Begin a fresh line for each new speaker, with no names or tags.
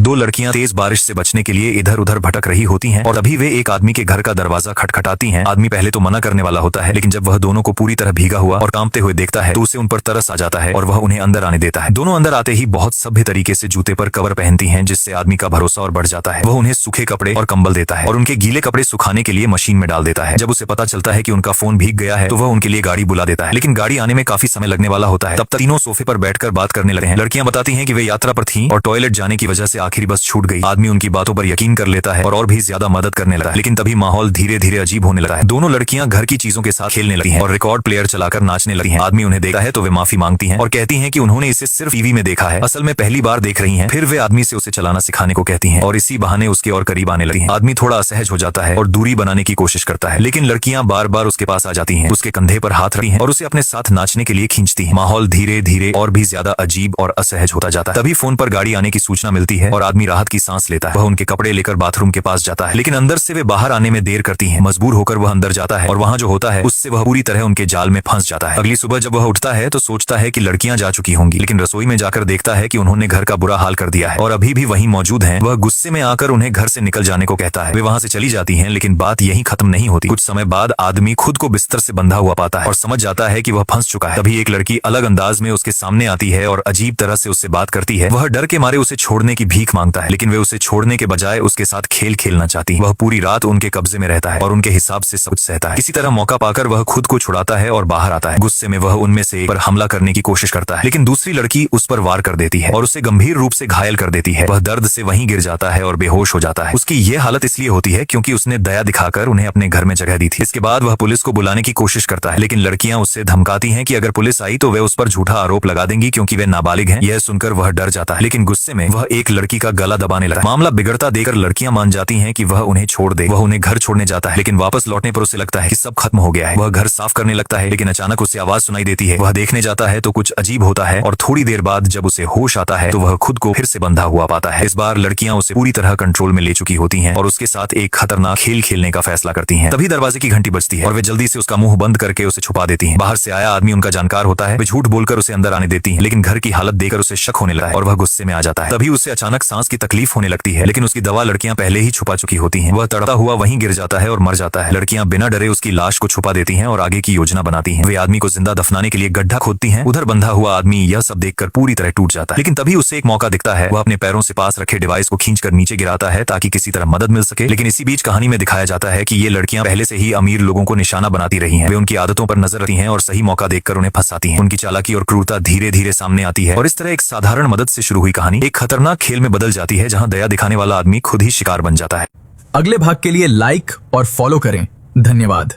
दो लड़कियां तेज बारिश से बचने के लिए इधर उधर भटक रही होती हैं और तभी वे एक आदमी के घर का दरवाजा खटखटाती हैं। आदमी पहले तो मना करने वाला होता है, लेकिन जब वह दोनों को पूरी तरह भीगा हुआ और कांपते हुए देखता है तो उसे उन पर तरस आ जाता है और वह उन्हें अंदर आने देता है। दोनों अंदर आते ही बहुत सभ्य तरीके से जूते पर कवर पहनती हैं, जिससे आदमी का भरोसा और बढ़ जाता है। वह उन्हें सूखे कपड़े और कंबल देता है और उनके गीले कपड़े सुखाने के लिए मशीन में डाल देता है। जब उसे पता चलता है कि उनका फोन भीग गया है तो वह उनके लिए गाड़ी बुला देता है, लेकिन गाड़ी आने में काफी समय लगने वाला होता है। तब तक तीनों सोफे पर बैठकर बात करने लगे हैं। लड़कियां बताती हैं कि वे यात्रा पर थीं और टॉयलेट जाने की वजह से आखिरी बस छूट गई। आदमी उनकी बातों पर यकीन कर लेता है और भी ज्यादा मदद करने लगा है, लेकिन तभी माहौल धीरे धीरे अजीब होने लगा है। दोनों लड़कियां घर की चीजों के साथ खेलने लगी हैं और रिकॉर्ड प्लेयर चलाकर नाचने लगी हैं। आदमी उन्हें देखता है तो वे माफी मांगती हैं और कहती हैं कि उन्होंने इसे सिर्फ टीवी में देखा है, असल में पहली बार देख रही हैं। फिर वे आदमी से उसे चलाना सिखाने को कहती हैं और इसी बहाने उसके और करीब आने लगी हैं। आदमी थोड़ा असहज हो जाता है और दूरी बनाने की कोशिश करता है, लेकिन लड़कियां बार बार उसके पास आ जाती हैं, उसके कंधे पर हाथ रखती हैं और उसे अपने साथ नाचने के लिए खींचती हैं। माहौल धीरे धीरे और भी ज्यादा अजीब और असहज होता जाता है। तभी फोन पर गाड़ी आने की सूचना मिलती है और आदमी राहत की सांस लेता है। वह उनके कपड़े लेकर बाथरूम के पास जाता है, लेकिन अंदर से वे बाहर आने में देर करती हैं। मजबूर होकर वह अंदर जाता है और वहाँ जो होता है उससे वह पूरी तरह उनके जाल में फंस जाता है। अगली सुबह जब वह उठता है तो सोचता है कि लड़कियां जा चुकी होंगी, लेकिन रसोई में जाकर देखता है कि उन्होंने घर का बुरा हाल कर दिया है और अभी भी वहीं मौजूद हैं। वह गुस्से में आकर उन्हें घर से निकल जाने को कहता है। वे वहाँ से चली जाती हैं, लेकिन बात यहीं खत्म नहीं होती। कुछ समय बाद आदमी खुद को बिस्तर से बंधा हुआ पाता है और समझ जाता है कि वह फंस चुका है। तभी एक लड़की अलग अंदाज में उसके सामने आती है और अजीब तरह से उससे बात करती है। वह डर के मारे उसे छोड़ने की भीख मांगता है, लेकिन वे उसे छोड़ने के बजाय उसके साथ खेल खेलना चाहती है। वह पूरी रात उनके कब्जे में रहता है और उनके हिसाब से सब कुछ सहता है। किसी तरह मौका पाकर वह खुद को छुड़ाता है और बाहर आता है। गुस्से में वह उनमें से एक पर हमला करने की कोशिश करता है, लेकिन दूसरी लड़की उस पर वार कर देती है और उसे गंभीर रूप से घायल कर देती है। वह दर्द से वहीं गिर जाता है और बेहोश हो जाता है। उसकी यह हालत इसलिए होती है क्योंकि उसने दया दिखाकर उन्हें अपने घर में जगह दी थी। इसके बाद वह पुलिस को बुलाने की कोशिश करता है, लेकिन लड़कियां उससे धमकाती हैं कि अगर पुलिस आई तो वे उस पर झूठा आरोप लगा देंगी क्योंकि वे नाबालिग हैं। यह सुनकर वह डर जाता है, लेकिन गुस्से में वह एक लड़की का गला दबाने लगा। मामला बिगड़ता देखकर लड़कियां मान जाती हैं कि वह उन्हें छोड़ दे। वह उन्हें घर छोड़ने जाता है, लेकिन वापस लौटने पर उसे लगता है कि सब खत्म हो गया है। वह घर साफ करने लगता है, लेकिन अचानक उसे आवाज सुनाई देती है। वह देखने जाता है तो कुछ अजीब होता है और थोड़ी देर बाद जब उसे होश आता है तो वह खुद को फिर से बंधा हुआ पाता है। इस बार लड़कियां उसे पूरी तरह कंट्रोल में ले चुकी होती हैं और उसके साथ एक खतरनाक खेल खेलने का फैसला करती हैं। तभी दरवाजे की घंटी बजती है और वे जल्दी से उसका मुंह बंद करके उसे छुपा देती हैं। बाहर से आया आदमी उनका जानकार होता है। वे झूठ बोलकर उसे अंदर आने देती हैं, लेकिन घर की हालत देखकर उसे शक होने लगा है और वह गुस्से में आ जाता है। तभी उसे अचानक सांस की तकलीफ होने लगती है, लेकिन उसकी दवा लड़कियां पहले ही छुपा चुकी होती हैं। वह तड़पता हुआ वहीं गिर जाता है और मर जाता है। लड़कियां बिना डरे उसकी लाश को छुपा देती हैं और आगे की योजना बनाती हैं। वे आदमी को जिंदा दफनाने के लिए गड्ढा खोदती हैं। उधर बंधा हुआ आदमी यह सब देखकर पूरी तरह टूट जाता है, लेकिन तभी उसे एक मौका दिखता है। वह अपने पैरों से पास रखे डिवाइस को खींचकर नीचे गिराता है ताकि किसी तरह मदद मिल सके। लेकिन इसी बीच कहानी में दिखाया जाता है कि ये लड़कियां पहले से ही अमीर लोगों को निशाना बनाती रही हैं। वे उनकी आदतों पर नजर रखती हैं और सही मौका देखकर उन्हें फंसाती हैं। उनकी चालाकी और क्रूरता धीरे धीरे सामने आती है और इस तरह एक साधारण मदद से शुरू हुई कहानी एक खतरनाक खेल में बदल जाती है, जहां दया दिखाने वाला आदमी खुद ही शिकार बन जाता है।
अगले भाग के लिए लाइक और फॉलो करें। धन्यवाद।